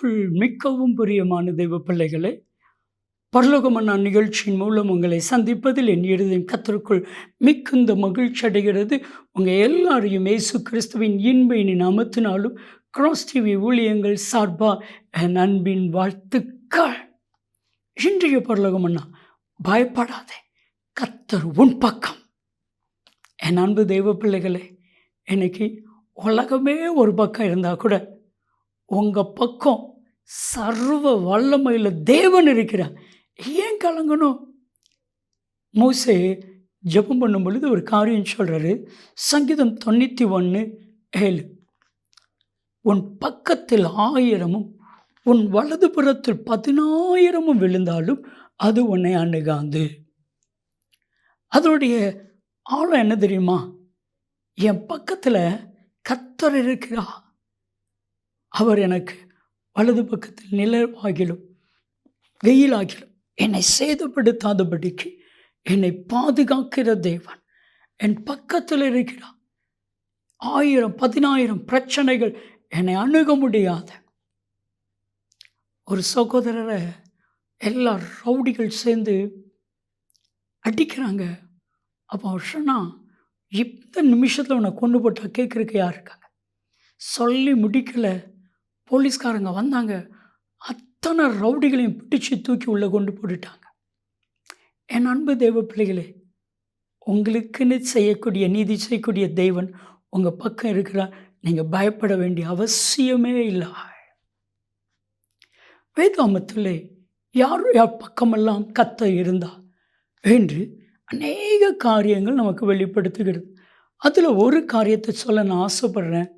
கர்த்தருக்குள் மிகவும் பிரியமான தெய்வ பிள்ளைகளே, பரலோகமன்னா நிகழ்ச்சியின் மூலம் உங்களை சந்திப்பதில் என் இருதயம் கர்த்தருக்குள் மிகுந்த மகிழ்ச்சி அடைகிறது. உங்கள் எல்லாரையும் இயேசு கிறிஸ்துவின் இன்ப நாமத்தினாலும் கிராஸ் டிவி ஊழியங்கள் சார்பா என் அன்பின் வாழ்த்துக்கள். இன்றைய பரலோகமன்னா, பயப்படாதே, கர்த்தர் உன் பக்கம். என் அன்பு தெய்வ பிள்ளைகளே, இன்னைக்கு உலகமே ஒரு பக்கம் இருந்தால் கூட உங்கள் பக்கம் சர்வ வல்லமையில் தேவன் இருக்கிறார். ஏன் கலங்கணும்? மோசே ஜெபம் பண்ணும் பொழுது ஒரு காரியம் சொல்கிறாரு. சங்கீதம் 91:7, உன் பக்கத்தில் 1000 உன் வலது புறத்தில் 10,000 விழுந்தாலும் அது உன்னை அணுகாது. அதனுடைய ஆழம் என்ன தெரியுமா? என் பக்கத்தில் கர்த்தர் இருக்கிறார். அவர் எனக்கு வலது பக்கத்தில் நிழலாகிலும் வெயிலாகிலும் என்னை சேதப்படுத்தாதபடிக்கு என்னை பாதுகாக்கிற தேவன் என் பக்கத்தில் இருக்கிறார். 1000 10,000 பிரச்சனைகள் என்னை அணுக முடியாத ஒரு சகோதரரை எல்லா ரவுடிகள் சேர்ந்து அடிக்கிறாங்க. அப்போ அவர் சொன்னால், இந்த நிமிஷத்தில் உன்னை கொண்டு போட்டால் கேட்குறக்கு யார் இருக்காங்க? சொல்லி முடிக்கலை, போலீஸ்காரங்க வந்தாங்க, அத்தனை ரவுடிகளையும் பிடிச்சி தூக்கி உள்ளே கொண்டு போட்டுட்டாங்க. என் அன்பு தெய்வ பிள்ளைகளே, உங்களுக்குன்னு செய்யக்கூடிய நீதி செய்யக்கூடிய தெய்வன் உங்கள் பக்கம் இருக்கிறார். நீங்கள் பயப்பட வேண்டிய அவசியமே இல்லை. வேதாமத்தில் யார் யார் பக்கமெல்லாம் கர்த்தர் இருந்தா என்று அநேக காரியங்கள் நமக்கு வெளிப்படுத்துகிறது. அதில் ஒரு காரியத்தை சொல்ல நான் ஆசைப்படுறேன்.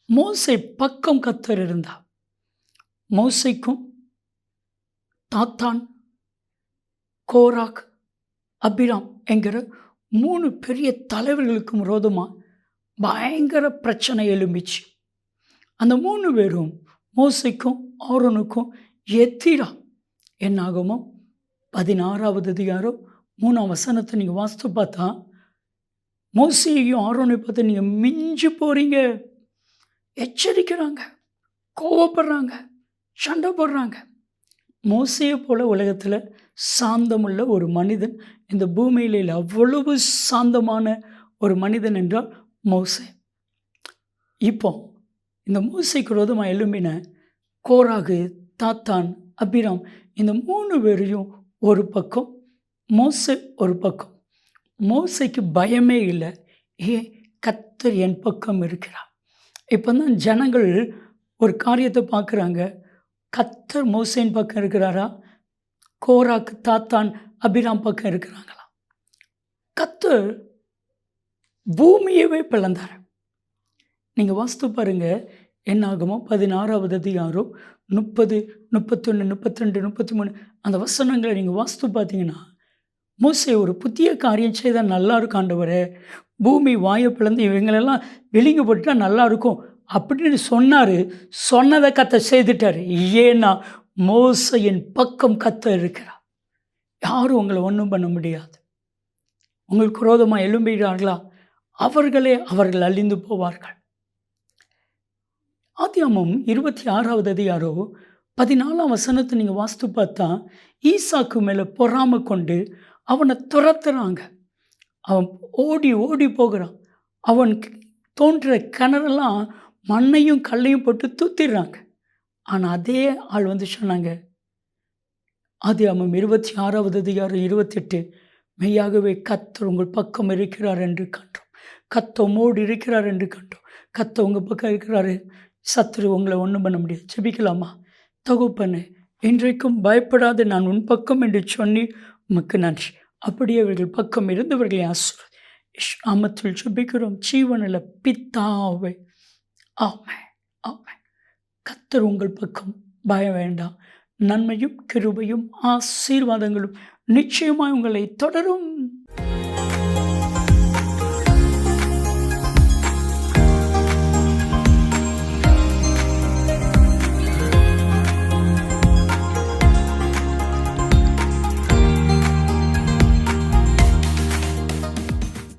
மோசே பக்கம் கர்த்தர் இருந்தா. மோசைக்கும் தாத்தான், கோராக், அபிராம் என்கிற 3 பெரிய தலைவர்களுக்கும் விரோதமாக பயங்கர பிரச்சனை எழும்பிச்சு. அந்த 3 பேரும் மோசைக்கும் ஆரோனுக்கும் எதிரா. என்னாகுமோ 16வது அதிகாரம் 3ஆம் வசனத்தை நீங்கள் வாசித்து பார்த்தா, மோசையையும் ஆரோனை பார்த்து நீங்கள் மிஞ்சி போகிறீங்க, எச்சரிக்கிறாங்க, கோவப்படுறாங்க, சண்டை போடுறாங்க. மோசையை போல உலகத்தில் சாந்தமுள்ள ஒரு மனிதன் இந்த பூமியில் இல்லை. அவ்வளவு சாந்தமான ஒரு மனிதன் என்றால் மோசே. இப்போ இந்த மோசைக்கு விரோதமாக எழும்பின கோராகு, தாத்தான், அபிராம், இந்த 3 பேரையும் ஒரு பக்கம், மோசே ஒரு பக்கம். மோசைக்கு பயமே இல்லை. ஏன்? கர்த்தர் என் பக்கம் இருக்கிறார். இப்போ தான் ஜனங்கள் ஒரு காரியத்தை பார்க்குறாங்க. கர்த்தர் மோசேன் பக்கம் இருக்கிறாரா, கோராக்கு, தாத்தான், அபிராம் பக்கம் இருக்கிறாங்களா? கர்த்தர் பூமியவே பிளந்தார். நீங்கள் வாஸ்து பாருங்கள். என்னாகுமோ 16வது அதிகாரம் 30, 31, 32, 33 அந்த வசனங்களை நீங்கள் வாஸ்து பார்த்தீங்கன்னா, மோசே ஒரு புதிய காரியம் செய்தால் நல்லா இருக்கும் ஆண்டவரே, பூமி வாயை பிளந்து இவங்களெல்லாம் வெளிங்க போட்டுட்டா நல்லா இருக்கும் அப்படின்னு சொன்னார். சொன்னதை கர்த்தர் செய்துட்டார். ஏன்னா மோசையின் பக்கம் கர்த்தர் இருக்கிறார். யாரும் உங்களை ஒன்றும் பண்ண முடியாது. உங்களுக்கு விரோதமாக எழும்புகிறார்களா, அவர்கள் அழிந்து போவார்கள். ஆதியாகமம் 26வது அதிகாரம் 14ஆம் வசனத்தை நீங்கள் வாசித்து பார்த்தா, ஈசாக்கு மேலே பொறாமை கொண்டு அவனை துரத்துறாங்க. அவன் ஓடி ஓடி போகிறான். அவன் தோன்ற கிணறெல்லாம் மண்ணையும் கல்லையும் போட்டு தூத்திடுறாங்க. ஆனால் அதே ஆள் வந்து சொன்னாங்க, ஆதியாகமம் 26வது அதிகாரம் 28, மெய்யாகவே கர்த்தர் உங்கள் பக்கம் இருக்கிறார் என்று கண்டோம், கர்த்தர் உம்மோடு இருக்கிறார் என்று கண்டோம், கர்த்தர் உங்கள் பக்கம் இருக்கிறாரு, சத்துரு உங்களை ஒன்றும் பண்ண முடியாது. ஜெபிக்கலாமா? தகப்பனே, இன்றைக்கும் பயப்படாது, நான் உன் பக்கம் என்று சொன்னி உமக்கு நன்றி. அப்படியே அவர்கள் பக்கம் இருந்தவர்களை ஆசீர்வதி. நாமத்தில் ஜெபிக்கிறோம் ஜீவனில் பிதாவே, ஆமென், ஆமென். கர்த்தர் உங்கள் பக்கம், பயம் வேண்டாம். நன்மையும் கிருபையும் ஆசீர்வாதங்களும் நிச்சயமாய் உங்களை தொடரும்.